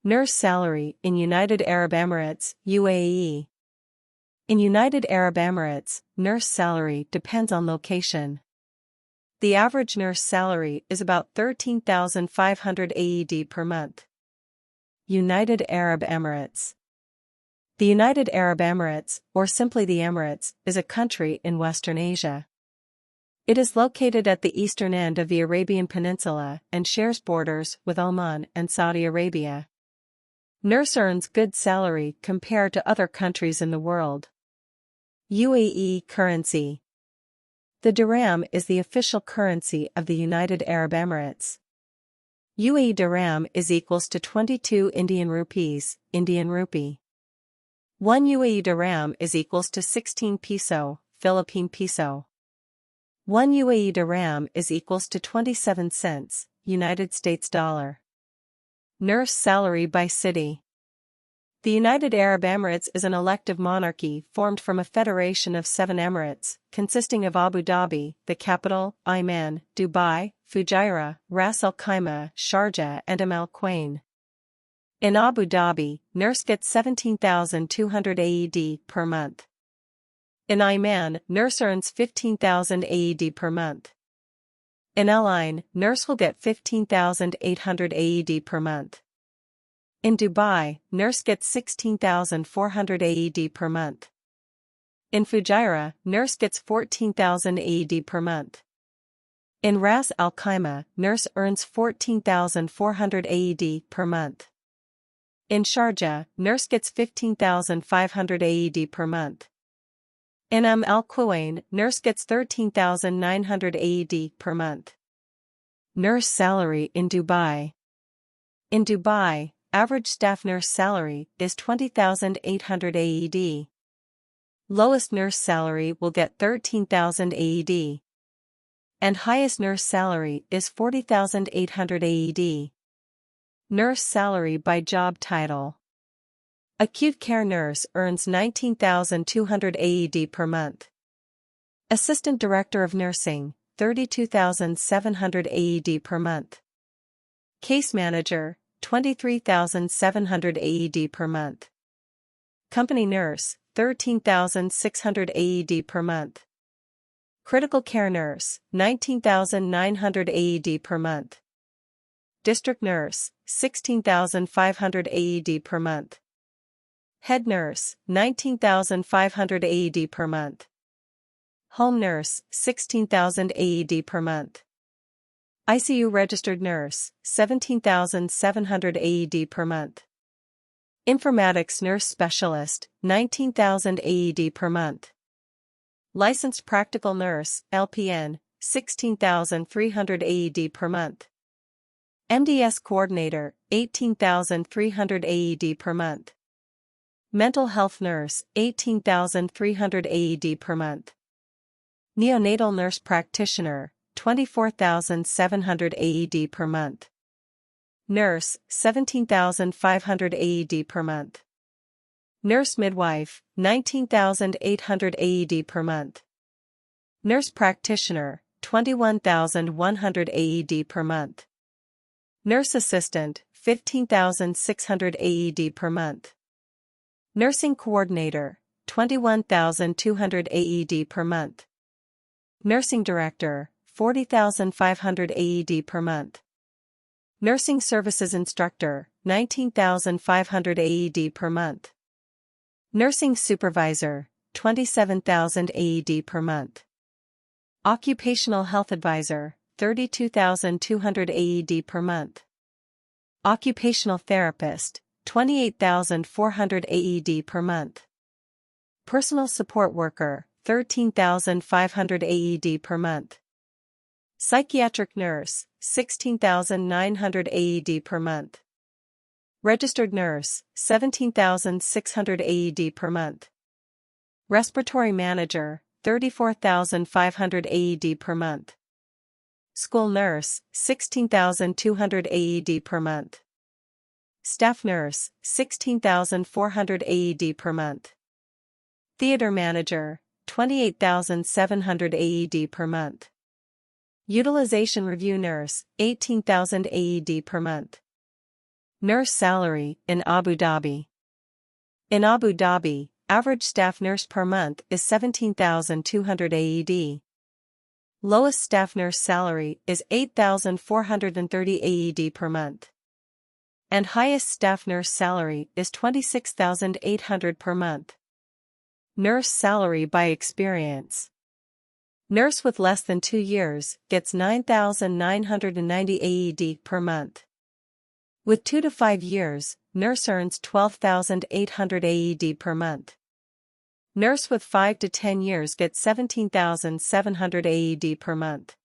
Nurse salary in United Arab Emirates, UAE. In United Arab Emirates, nurse salary depends on location. The average nurse salary is about 13,500 AED per month. United Arab Emirates. The United Arab Emirates, or simply the Emirates, is a country in Western Asia. It is located at the eastern end of the Arabian Peninsula and shares borders with Oman and Saudi Arabia. Nurse earns good salary compared to other countries in the world. UAE currency. The dirham is the official currency of the United Arab Emirates. UAE dirham is equals to 22 Indian rupees, Indian rupee. 1 UAE dirham is equals to 16 peso, Philippine peso. 1 UAE dirham is equals to 27 cents, United States dollar. Nurse salary by city. The United Arab Emirates is an elective monarchy formed from a federation of 7 emirates, consisting of Abu Dhabi, the capital, Amman, Dubai, Fujairah, Ras Al Khaimah, Sharjah and Al Quwain. In Abu Dhabi, nurse gets 17,200 AED per month. In Amman, nurse earns 15,000 AED per month. In Al Ain, nurse will get 15,800 AED per month. In Dubai, nurse gets 16,400 AED per month. In Fujairah, nurse gets 14,000 AED per month. In Ras Al Khaimah, nurse earns 14,400 AED per month. In Sharjah, nurse gets 15,500 AED per month. In Al Quwain, nurse gets 13,900 AED per month. Nurse salary in Dubai. In Dubai, average staff nurse salary is 20,800 AED. Lowest nurse salary will get 13,000 AED. And highest nurse salary is 40,800 AED. Nurse salary by job title. Acute care nurse earns 19,200 AED per month. Assistant Director of Nursing, 32,700 AED per month. Case Manager, 23,700 AED per month. Company Nurse, 13,600 AED per month. Critical Care Nurse, 19,900 AED per month. District Nurse, 16,500 AED per month. Head Nurse, 19,500 AED per month. Home Nurse, 16,000 AED per month. ICU Registered Nurse, 17,700 AED per month. Informatics Nurse Specialist, 19,000 AED per month. Licensed Practical Nurse, LPN, 16,300 AED per month. MDS Coordinator, 18,300 AED per month. Mental Health Nurse, 18,300 AED per month. Neonatal Nurse Practitioner, 24,700 AED per month. Nurse, 17,500 AED per month. Nurse Midwife, 19,800 AED per month. Nurse Practitioner, 21,100 AED per month. Nurse Assistant, 15,600 AED per month. Nursing Coordinator, 21,200 AED per month. Nursing Director, 40,500 AED per month. Nursing Services Instructor, 19,500 AED per month. Nursing Supervisor, 27,000 AED per month. Occupational Health Advisor, 32,200 AED per month. Occupational Therapist, 28,400 AED per month. Personal Support Worker, 13,500 AED per month. Psychiatric Nurse, 16,900 AED per month. Registered Nurse, 17,600 AED per month. Respiratory Manager, 34,500 AED per month. School Nurse, 16,200 AED per month. Staff Nurse, 16,400 AED per month. Theater Manager, 28,700 AED per month. Utilization Review Nurse, 18,000 AED per month. Nurse salary in Abu Dhabi. In Abu Dhabi, average staff nurse per month is 17,200 AED. Lowest staff nurse salary is 8,430 AED per month. And highest staff nurse salary is 26,800 per month. Nurse salary by experience. Nurse with less than 2 years gets 9,990 AED per month. With 2 to 5 years, nurse earns 12,800 AED per month. Nurse with 5 to 10 years gets 17,700 AED per month.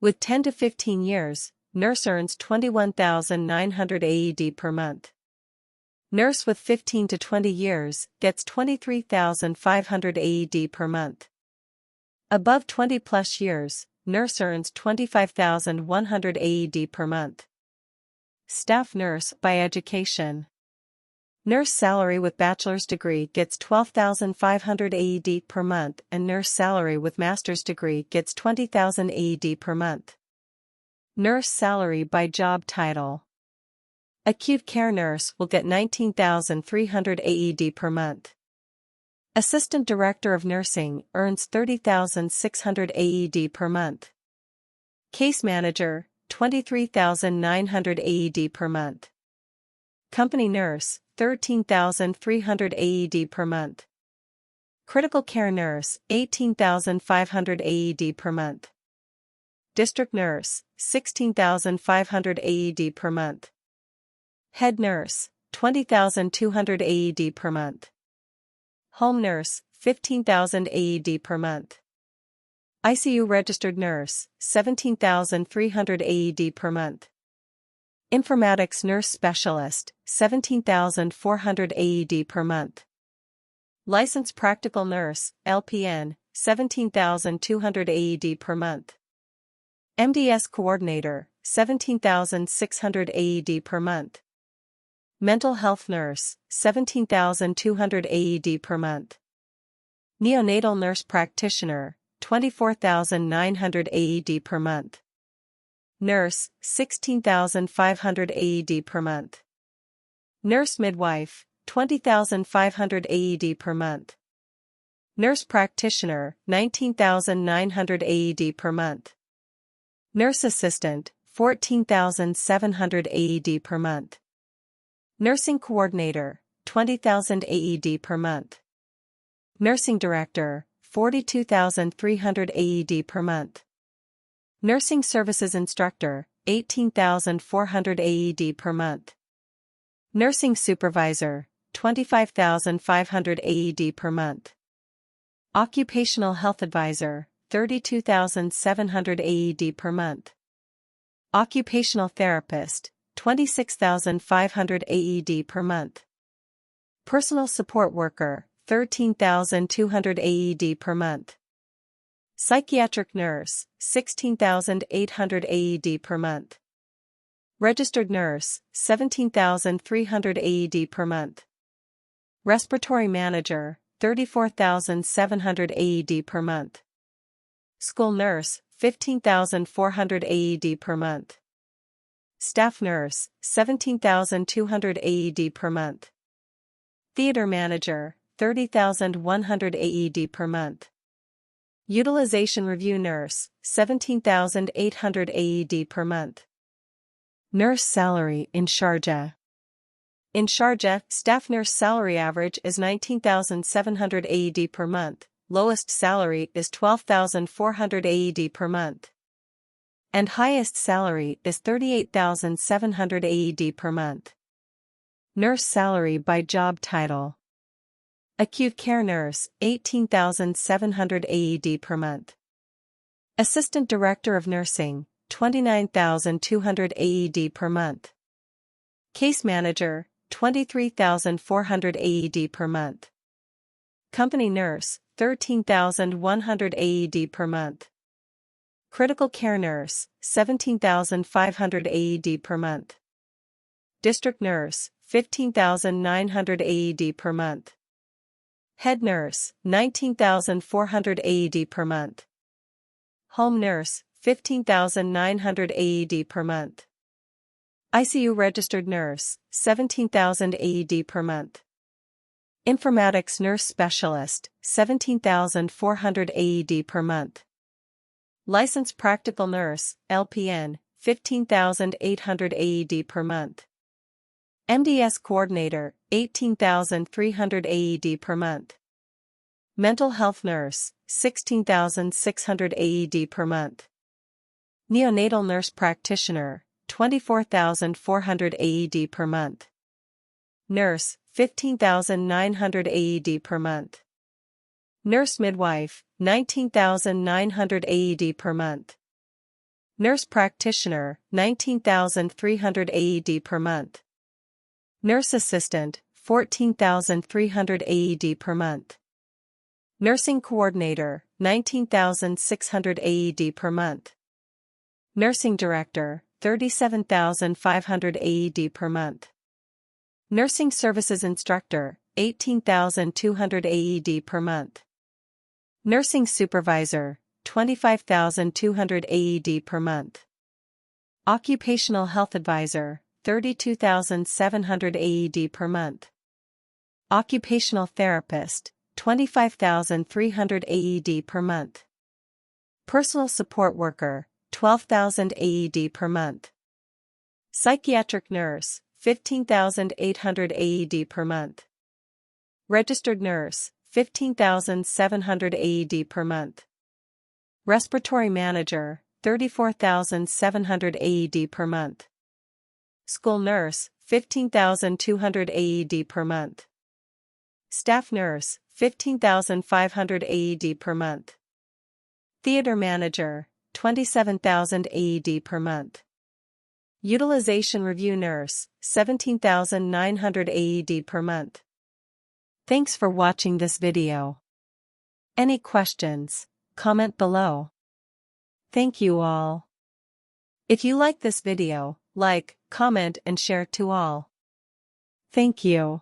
With 10 to 15 years, nurse earns 21,900 AED per month. Nurse with 15 to 20 years gets 23,500 AED per month. Above 20 plus years, nurse earns 25,100 AED per month. Staff nurse by education. Nurse salary with bachelor's degree gets 12,500 AED per month and nurse salary with master's degree gets 20,000 AED per month. Nurse salary by job title. Acute care nurse will get 19,300 AED per month. Assistant Director of Nursing earns 30,600 AED per month. Case Manager, 23,900 AED per month. Company Nurse, 13,300 AED per month. Critical Care Nurse, 18,500 AED per month. District Nurse, 16,500 AED per month. Head Nurse, 20,200 AED per month. Home Nurse, 15,000 AED per month. ICU Registered Nurse, 17,300 AED per month. Informatics Nurse Specialist, 17,400 AED per month. Licensed Practical Nurse, LPN, 17,200 AED per month. MDS Coordinator, 17,600 AED per month. Mental Health Nurse, 17,200 AED per month. Neonatal Nurse Practitioner, 24,900 AED per month. Nurse, 16,500 AED per month. Nurse Midwife, 20,500 AED per month. Nurse Practitioner, 19,900 AED per month. Nurse Assistant, 14,700 AED per month. Nursing Coordinator, 20,000 AED per month. Nursing Director, 42,300 AED per month. Nursing Services Instructor, 18,400 AED per month. Nursing Supervisor, 25,500 AED per month. Occupational Health Advisor, 32,700 AED per month. Occupational Therapist, 26,500 AED per month. Personal Support Worker, 13,200 AED per month. Psychiatric Nurse, 16,800 AED per month. Registered Nurse, 17,300 AED per month. Respiratory Manager, 34,700 AED per month. School Nurse, 15,400 AED per month. Staff Nurse, 17,200 AED per month. Theater Manager, 30,100 AED per month. Utilization Review Nurse, 17,800 AED per month. Nurse salary in Sharjah. In Sharjah, staff nurse salary average is 19,700 AED per month, lowest salary is 12,400 AED per month. And highest salary is 38,700 AED per month. Nurse salary by job title. Acute Care Nurse, 18,700 AED per month. Assistant Director of Nursing, 29,200 AED per month. Case Manager, 23,400 AED per month. Company Nurse, 13,100 AED per month. Critical Care Nurse, 17,500 AED per month. District Nurse, 15,900 AED per month. Head Nurse, 19,400 AED per month. Home Nurse, 15,900 AED per month. ICU registered nurse, 17,000 AED per month. Informatics nurse specialist, 17,400 AED per month. Licensed practical nurse, LPN, 15,800 AED per month. MDS coordinator, 18,300 AED per month. Mental health nurse, 16,600 AED per month. Neonatal nurse practitioner, 24,400 AED per month. Nurse, 15,900 AED per month. Nurse midwife, 19,900 AED per month. Nurse practitioner, 19,300 AED per month. Nurse assistant, 14,300 AED per month. Nursing coordinator, 19,600 AED per month. Nursing director, 37,500 AED per month. Nursing services instructor, 18,200 AED per month. Nursing supervisor, 25,200 AED per month. Occupational health advisor, 32,700 AED per month. Occupational therapist, 25,300 AED per month. Personal support worker, 12,000 AED per month. Psychiatric nurse, 15,800 AED per month. Registered nurse, 15,700 AED per month. Respiratory manager, 34,700 AED per month. School nurse, 15,200 AED per month. Staff nurse, 15,500 AED per month. Theater manager, 27,000 AED per month. Utilization review nurse, 17,900 AED per month. Thanks for watching this video. Any questions? Comment below. Thank you all. If you like this video, like, comment and share to all. Thank you.